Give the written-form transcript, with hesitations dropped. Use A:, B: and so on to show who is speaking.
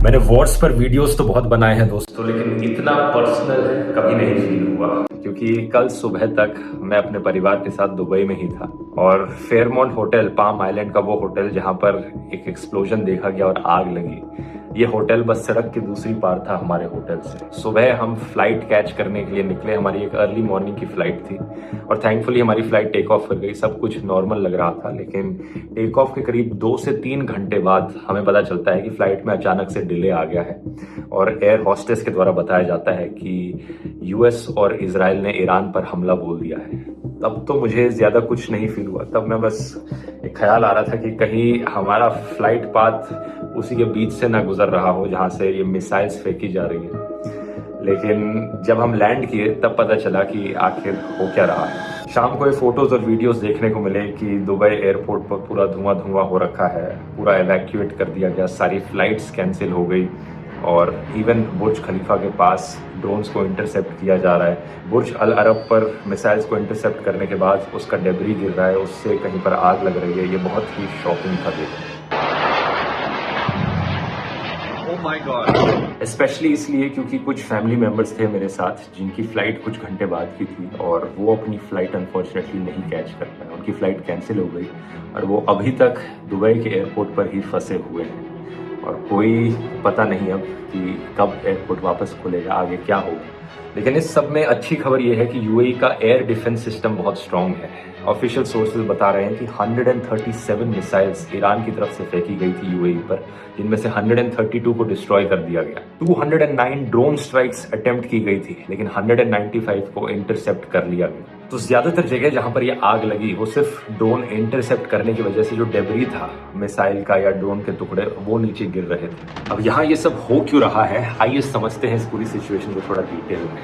A: मैंने वॉर्स पर वीडियोस तो बहुत बनाए हैं दोस्तों, लेकिन इतना पर्सनल कभी नहीं फील हुआ, क्योंकि कल सुबह तक मैं अपने परिवार के साथ दुबई में ही था और फेयरमाउंट होटल, पाम आइलैंड का वो होटल जहां पर एक एक्सप्लोजन देखा गया और आग लगी, ये होटल बस सड़क की दूसरी पार था हमारे होटल से। सुबह हम फ्लाइट कैच करने के लिए निकले, हमारी एक अर्ली मॉर्निंग की फ्लाइट थी और थैंकफुली हमारी फ्लाइट टेक ऑफ कर गई। सब कुछ नॉर्मल लग रहा था, लेकिन टेक ऑफ के करीब 2 से 3 घंटे बाद हमें पता चलता है कि फ्लाइट में अचानक से डिले आ गया है और एयर होस्टेस के द्वारा बताया जाता है कि यूएस और इजराइल ने ईरान पर हमला बोल दिया है। तब तो मुझे ज्यादा कुछ नहीं फील हुआ, तब मैं बस एक ख्याल आ रहा था कि कहीं हमारा फ्लाइट पाथ उसी के बीच से ना गुजर रहा हो जहां से ये मिसाइल्स फेंकी जा रही है। लेकिन जब हम लैंड किए तब पता चला कि आखिर हो क्या रहा है। शाम को ये फोटोज और वीडियोस देखने को मिले कि दुबई एयरपोर्ट पर पूरा धुआं धुआं हो रखा है, पूरा एवैक्यूएट कर दिया गया, सारी फ्लाइट्स कैंसिल हो गई और इवन बुर्ज खलीफा के पास ड्रोन्स को इंटरसेप्ट किया जा रहा है। बुर्ज अल अरब पर मिसाइल्स को इंटरसेप्ट करने के बाद उसका डेब्री गिर रहा है, उससे कहीं पर आग लग रही है। ये बहुत ही शॉकिंग था देखना। My God. स्पेशली इसलिए क्योंकि कुछ फैमिली मेंबर्स थे मेरे साथ जिनकी फ्लाइट कुछ घंटे बाद की थी और वो अपनी फ्लाइट अनफॉर्चुनेटली नहीं कैच कर पाए, उनकी फ्लाइट कैंसिल हो गई और वो अभी तक दुबई के एयरपोर्ट पर ही फंसे हुए हैं और कोई पता नहीं अब कि कब एयरपोर्ट वापस खुलेगा, आगे क्या होगा। लेकिन इस सब में अच्छी खबर यह है कि यूएई का एयर डिफेंस सिस्टम बहुत स्ट्रांग है। ऑफिशियल सोर्सेज बता रहे हैं कि 137 मिसाइल्स ईरान की तरफ से फेंकी गई थी यूएई पर, जिनमें से 132 को डिस्ट्रॉय कर दिया गया। 209 ड्रोन स्ट्राइक्स अटेम्प्ट की गई थी, लेकिन 195 को इंटरसेप्ट कर लिया गया। तो ज्यादातर जगह जहां पर ये आग लगी वो सिर्फ ड्रोन इंटरसेप्ट करने की वजह से जो डेब्री था मिसाइल का या ड्रोन के टुकड़े वो नीचे गिर रहे थे। अब यहाँ ये सब हो क्यों रहा है, आइए समझते हैं इस पूरी सिचुएशन को थोड़ा डिटेल में।